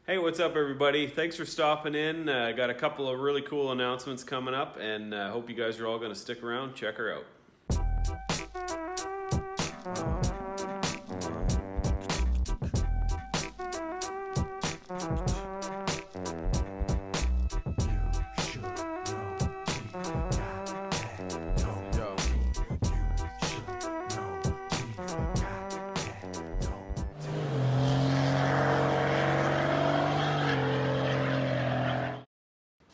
Hey, what's up, everybody? Thanks for stopping in. I got a couple of really cool announcements coming up, and hope you guys are all going to stick around. Check her out.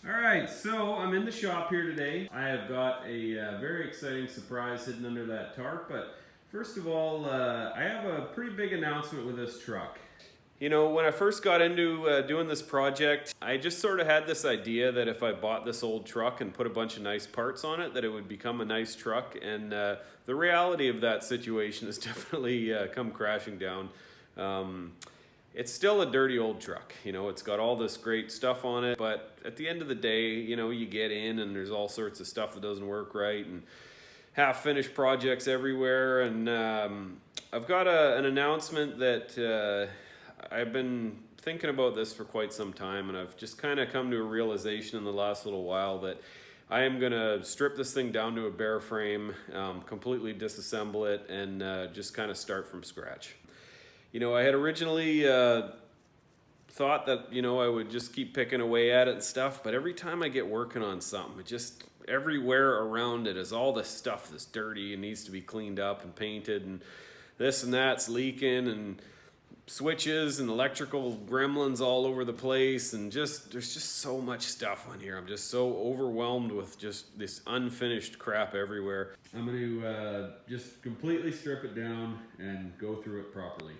Alright, so I'm in the shop here today. I have got a very exciting surprise hidden under that tarp, but first of all, I have a pretty big announcement with this truck. You know, when I first got into doing this project, I just sort of had this idea that if I bought this old truck and put a bunch of nice parts on it, that it would become a nice truck, and the reality of that situation has definitely come crashing down. It's still a dirty old truck, you know, it's got all this great stuff on it, but at the end of the day, you know, you get in and there's all sorts of stuff that doesn't work right and half-finished projects everywhere. And I've got an announcement that I've been thinking about this for quite some time, and I've just kind of come to a realization in the last little while that I am going to strip this thing down to a bare frame, completely disassemble it, and just kind of start from scratch. You know, I had originally thought that, you know, I would just keep picking away at it and stuff, but every time I get working on something, it just, everywhere around it is all this stuff that's dirty and needs to be cleaned up and painted, and this and that's leaking, and switches and electrical gremlins all over the place, and just, there's just so much stuff on here. I'm just so overwhelmed with just this unfinished crap everywhere. I'm going to just completely strip it down and go through it properly.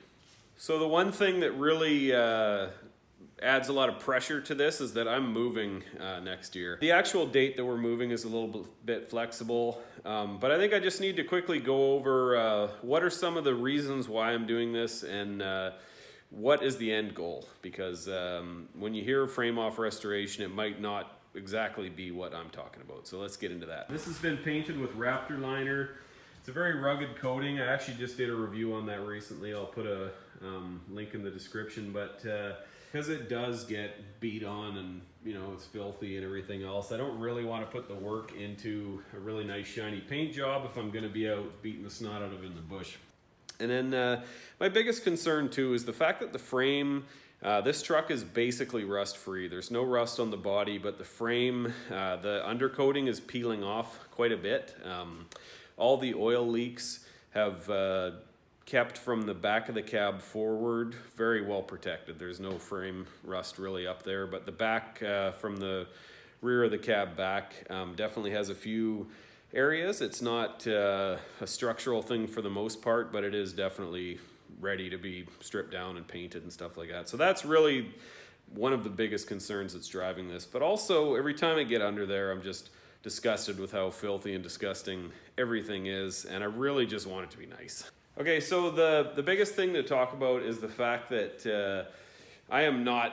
So the one thing that really adds a lot of pressure to this is that I'm moving next year. The actual date that we're moving is a little bit flexible, but I think I just need to quickly go over what are some of the reasons why I'm doing this, and what is the end goal, because when you hear frame off restoration, it might not exactly be what I'm talking about. So let's get into that. This has been painted with Raptor liner. It's a very rugged coating. I actually just did a review on that recently. I'll put a link in the description, but because it does get beat on and, you know, it's filthy and everything else, I don't really want to put the work into a really nice shiny paint job if I'm going to be out beating the snot out of it in the bush. And then my biggest concern too is the fact that the frame, this truck is basically rust free. There's no rust on the body, but the frame, the undercoating is peeling off quite a bit. All the oil leaks have kept from the back of the cab forward very well protected. There's no frame rust really up there, but the back from the rear of the cab back definitely has a few areas. It's not a structural thing for the most part, but it is definitely ready to be stripped down and painted and stuff like that. So that's really one of the biggest concerns that's driving this. But also, every time I get under there, I'm just disgusted with how filthy and disgusting everything is, and I really just want it to be nice. Okay, so the biggest thing to talk about is the fact that I am not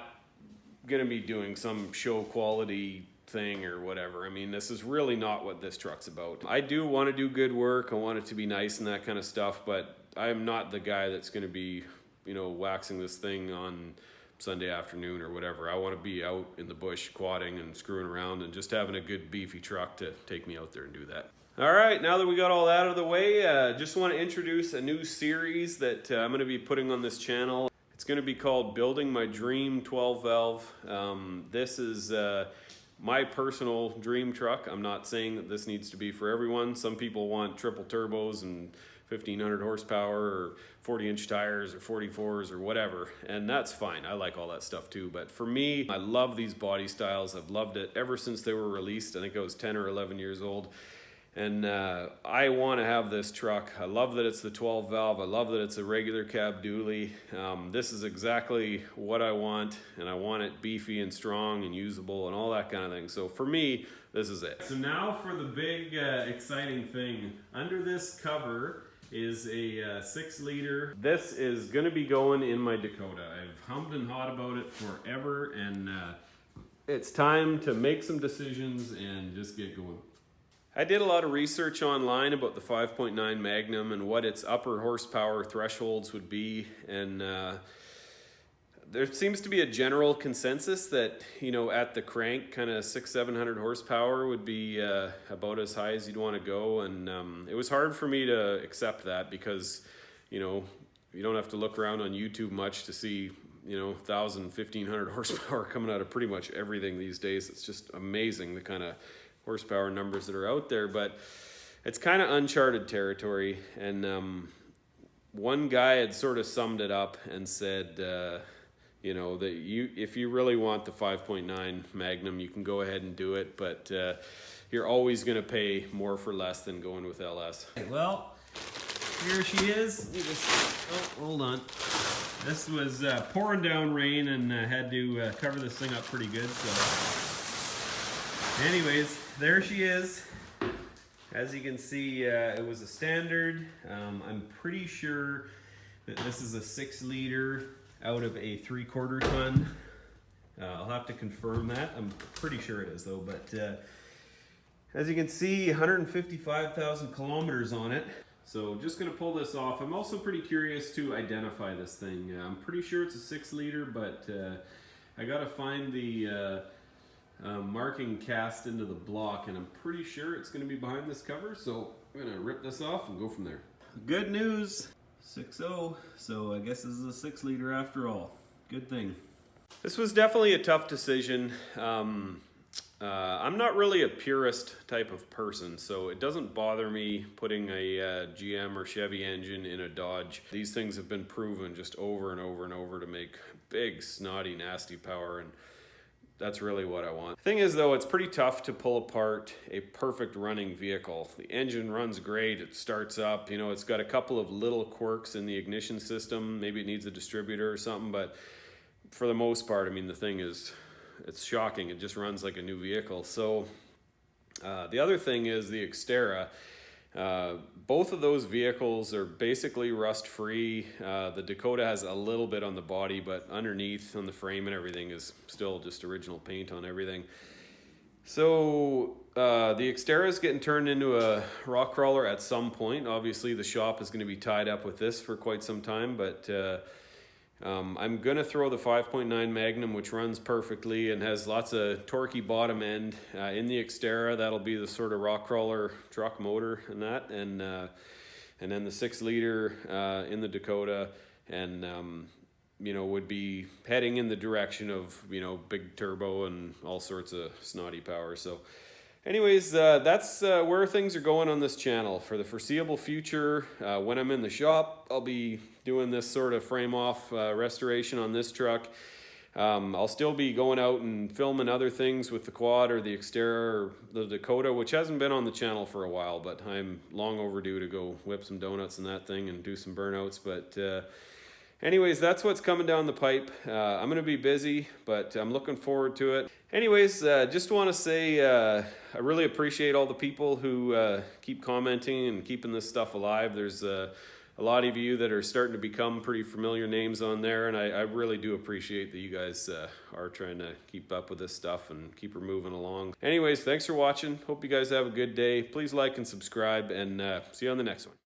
going to be doing some show quality thing or whatever. I mean, this is really not what this truck's about. I do want to do good work. I want it to be nice and that kind of stuff, but I am not the guy that's going to be, you know, waxing this thing on Sunday afternoon or whatever. I want to be out in the bush quadding and screwing around and just having a good beefy truck to take me out there and do that. All right, now that we got all that out of the way, just want to introduce a new series that I'm going to be putting on this channel. It's going to be called Building My Dream 12 Valve. This is my personal dream truck. I'm not saying that this needs to be for everyone. Some people want triple turbos and 1500 horsepower or 40-inch tires or 44s or whatever, and that's fine. I like all that stuff too, but for me, I love these body styles. I've loved it ever since they were released. I think I was 10 or 11 years old. And I want to have this truck. I love that it's the 12 valve. I love that it's a regular cab dually. This is exactly what I want, and I want it beefy and strong and usable and all that kind of thing. So for me, this is it. So now for the big exciting thing. Under this cover is a 6-liter. This is going to be going in my Dakota. I've hummed and hawed about it forever, and it's time to make some decisions and just get going. I did a lot of research online about the 5.9 Magnum and what its upper horsepower thresholds would be, and there seems to be a general consensus that, you know, at the crank, kind of 600-700 horsepower would be about as high as you'd want to go. And it was hard for me to accept that because, you know, you don't have to look around on YouTube much to see, you know, 1,000-1,500 horsepower coming out of pretty much everything these days. It's just amazing the kind of horsepower numbers that are out there, but it's kind of uncharted territory. And one guy had sort of summed it up and said, you know, that if you really want the 5.9 Magnum, you can go ahead and do it, but you're always going to pay more for less than going with LS. Well, here she is. Oh, hold on. This was pouring down rain and had to cover this thing up pretty good. So, anyways, there she is. As you can see, it was a standard. I'm pretty sure that this is a 6-liter out of a 3/4 ton. I'll have to confirm that. I'm pretty sure it is though. But as you can see, 155,000 kilometers on it. So just gonna pull this off. I'm also pretty curious to identify this thing. I'm pretty sure it's a 6-liter, but I gotta find the marking cast into the block, and I'm pretty sure it's gonna be behind this cover. So I'm gonna rip this off and go from there. Good news, 6.0. So I guess this is a 6-liter after all. Good thing. This was definitely a tough decision. I'm not really a purist type of person, so it doesn't bother me putting a GM or Chevy engine in a Dodge. These things have been proven just over and over and over to make big, snotty, nasty power, and that's really what I want. The thing is though, it's pretty tough to pull apart a perfect running vehicle. The engine runs great, it starts up, you know, it's got a couple of little quirks in the ignition system, maybe it needs a distributor or something, but for the most part, I mean, the thing is, it's shocking. It just runs like a new vehicle. So the other thing is the Xterra. Both of those vehicles are basically rust-free. The Dakota has a little bit on the body, but underneath on the frame and everything is still just original paint on everything. So the Xterra is getting turned into a rock crawler at some point. Obviously the shop is going to be tied up with this for quite some time, but I'm going to throw the 5.9 Magnum, which runs perfectly and has lots of torquey bottom end in the Xterra. That'll be the sort of rock crawler truck motor and that, and then the 6-liter in the Dakota, and you know, would be heading in the direction of, you know, big turbo and all sorts of snotty power. So anyways, that's where things are going on this channel for the foreseeable future. When I'm in the shop, I'll be doing this sort of frame off restoration on this truck. I'll still be going out and filming other things with the quad or the Xterra or the Dakota, which hasn't been on the channel for a while, but I'm long overdue to go whip some donuts in that thing and do some burnouts. But anyways, that's what's coming down the pipe. I'm going to be busy, but I'm looking forward to it. Anyways, just want to say I really appreciate all the people who keep commenting and keeping this stuff alive. There's a lot of you that are starting to become pretty familiar names on there, and I really do appreciate that you guys are trying to keep up with this stuff and keep her moving along. Anyways, thanks for watching. Hope you guys have a good day. Please like and subscribe, and see you on the next one.